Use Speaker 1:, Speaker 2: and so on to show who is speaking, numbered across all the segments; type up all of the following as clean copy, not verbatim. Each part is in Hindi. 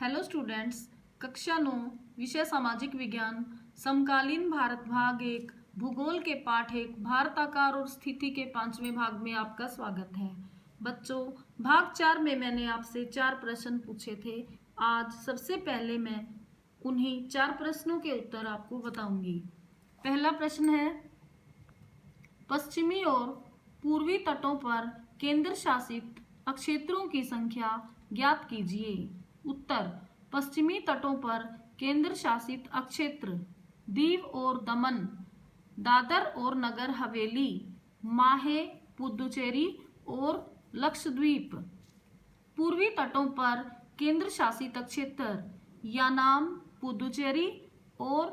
Speaker 1: हेलो स्टूडेंट्स, कक्षा 9 विषय सामाजिक विज्ञान समकालीन भारत भाग 1 भूगोल के पाठ 1 भारत आकार और स्थिति के 5वें भाग में आपका स्वागत है। बच्चों, भाग 4 में मैंने आपसे 4 प्रश्न पूछे थे। आज सबसे पहले मैं उन्हीं 4 प्रश्नों के उत्तर आपको बताऊंगी। पहला प्रश्न है, पश्चिमी और पूर्वी तटों पर केंद्र शासित अक्षेत्रों की संख्या ज्ञात कीजिए। उत्तर, पश्चिमी तटों पर केंद्र शासित अक्षेत्र दीव और दमन, दादर और नगर हवेली, माहे, पुदुचेरी और लक्षद्वीप। पूर्वी तटों पर केंद्र शासित अक्षेत्र यानाम, पुदुचेरी और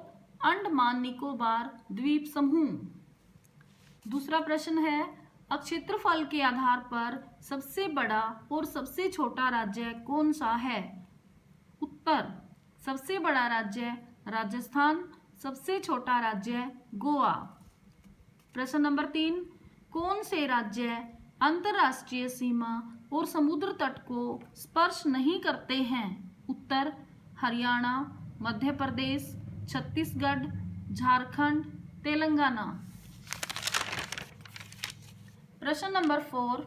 Speaker 1: अंडमान निकोबार द्वीप समूह। दूसरा प्रश्न है, क्षेत्रफल के आधार पर सबसे बड़ा और सबसे छोटा राज्य कौन सा है? उत्तर, सबसे बड़ा राज्य राजस्थान, सबसे छोटा राज्य गोवा। प्रश्न नंबर 3, कौन से राज्य अंतर्राष्ट्रीय सीमा और समुद्र तट को स्पर्श नहीं करते हैं? उत्तर, हरियाणा, मध्य प्रदेश, छत्तीसगढ़, झारखंड, तेलंगाना। प्रश्न नंबर 4,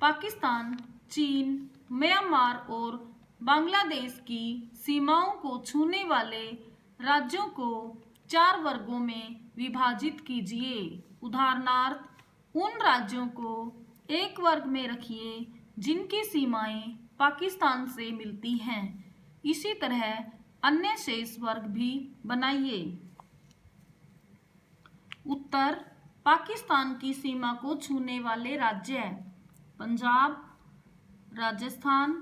Speaker 1: पाकिस्तान, चीन, म्यांमार और बांग्लादेश की सीमाओं को छूने वाले राज्यों को 4 वर्गों में विभाजित कीजिए। उदाहरणार्थ, उन राज्यों को एक वर्ग में रखिए जिनकी सीमाएं पाकिस्तान से मिलती हैं। इसी तरह अन्य शेष वर्ग भी बनाइए। उत्तर, पाकिस्तान की सीमा को छूने वाले राज्य पंजाब, राजस्थान,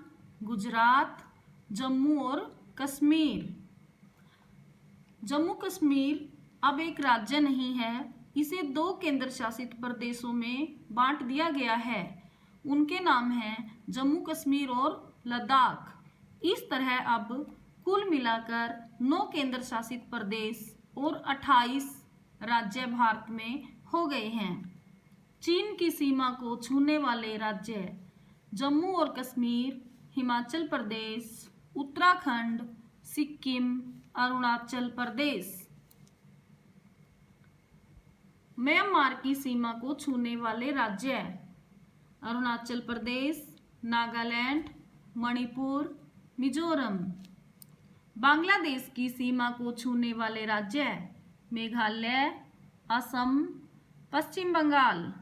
Speaker 1: गुजरात, जम्मू और कश्मीर। जम्मू कश्मीर अब एक राज्य नहीं है, इसे 2 केंद्र शासित प्रदेशों में बांट दिया गया है। उनके नाम हैं जम्मू कश्मीर और लद्दाख। इस तरह अब कुल मिलाकर 9 केंद्र शासित प्रदेश और 28 राज्य भारत में हो गए हैं। चीन की सीमा को छूने वाले राज्य जम्मू और कश्मीर, हिमाचल प्रदेश, उत्तराखंड, सिक्किम, अरुणाचल प्रदेश। म्यांमार की सीमा को छूने वाले राज्य अरुणाचल प्रदेश, नागालैंड, मणिपुर, मिजोरम। बांग्लादेश की सीमा को छूने वाले राज्य मेघालय, असम, पश्चिम बंगाल।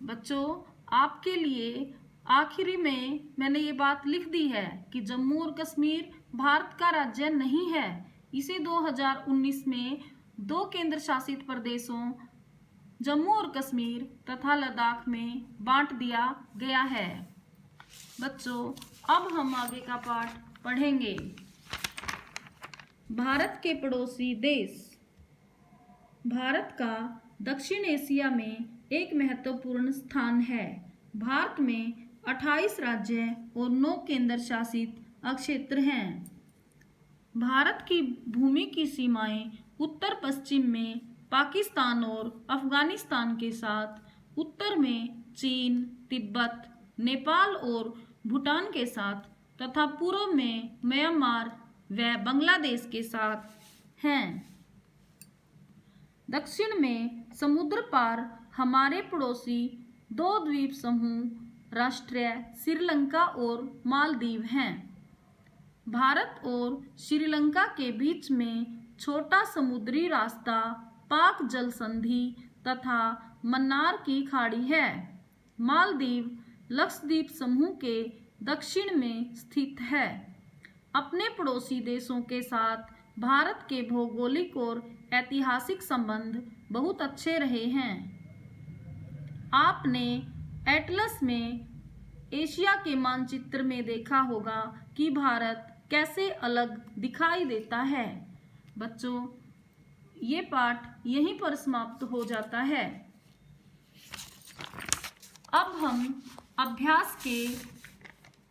Speaker 1: बच्चों, आपके लिए आखिरी में मैंने ये बात लिख दी है कि जम्मू और कश्मीर भारत का राज्य नहीं है। इसे 2019 में 2 केंद्र शासित प्रदेशों जम्मू और कश्मीर तथा लद्दाख में बांट दिया गया है। बच्चों, अब हम आगे का पाठ पढ़ेंगे। भारत के पड़ोसी देश। भारत का दक्षिण एशिया में एक महत्वपूर्ण स्थान है। भारत में 28 राज्य और 9 केंद्र शासित क्षेत्र हैं। भारत की भूमि की सीमाएं उत्तर पश्चिम में पाकिस्तान और अफगानिस्तान के साथ, उत्तर में चीन, तिब्बत, नेपाल और भूटान के साथ तथा पूर्व में म्यांमार व बांग्लादेश के साथ हैं। दक्षिण में समुद्र पार हमारे पड़ोसी 2 द्वीप समूह राष्ट्र श्रीलंका और मालदीव हैं। भारत और श्रीलंका के बीच में छोटा समुद्री रास्ता पाक जल संधि तथा मन्नार की खाड़ी है। मालदीव लक्षद्वीप समूह के दक्षिण में स्थित है। अपने पड़ोसी देशों के साथ भारत के भौगोलिक और ऐतिहासिक संबंध बहुत अच्छे रहे हैं। आपने एटलस में एशिया के मानचित्र में देखा होगा कि भारत कैसे अलग दिखाई देता है। बच्चों, ये पाठ यहीं पर समाप्त हो जाता है। अब हम अभ्यास के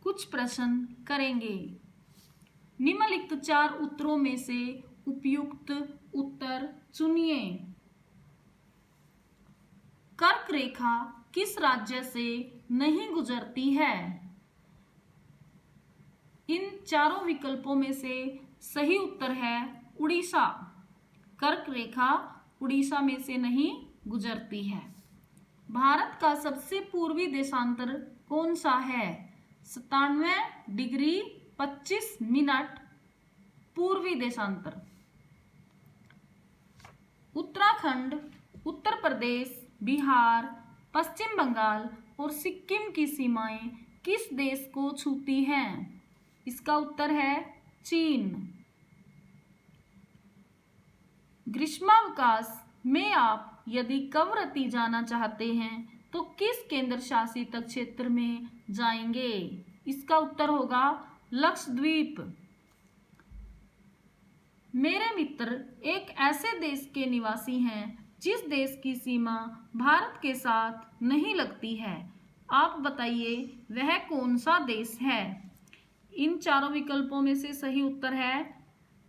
Speaker 1: कुछ प्रश्न करेंगे। निम्नलिखित 4 उत्तरों में से उपयुक्त उत्तर चुनिए। कर्क रेखा किस राज्य से नहीं गुजरती है। इन चारों विकल्पों में से सही उत्तर है उड़ीसा। कर्क रेखा उड़ीसा में से नहीं गुजरती है। भारत का सबसे पूर्वी देशांतर कौन सा है? 97 डिग्री 25 मिनट पूर्वी देशांतर। उत्तराखंड, उत्तर प्रदेश, बिहार, पश्चिम बंगाल और सिक्किम की सीमाएं किस देश को छूती हैं? इसका उत्तर है चीन। ग्रीष्मावकाश में आप यदि कवरत्ती जाना चाहते हैं तो किस केंद्र शासित क्षेत्र में जाएंगे? इसका उत्तर होगा लक्षद्वीप। मेरे मित्र एक ऐसे देश के निवासी हैं जिस देश की सीमा भारत के साथ नहीं लगती है। आप बताइए वह कौन सा देश है? इन चारों विकल्पों में से सही उत्तर है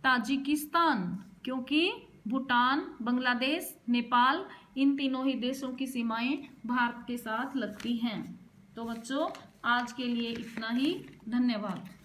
Speaker 1: ताजिकिस्तान, क्योंकि भूटान, बांग्लादेश, नेपाल इन तीनों ही देशों की सीमाएं भारत के साथ लगती हैं। तो बच्चों आज के लिए इतना ही। धन्यवाद।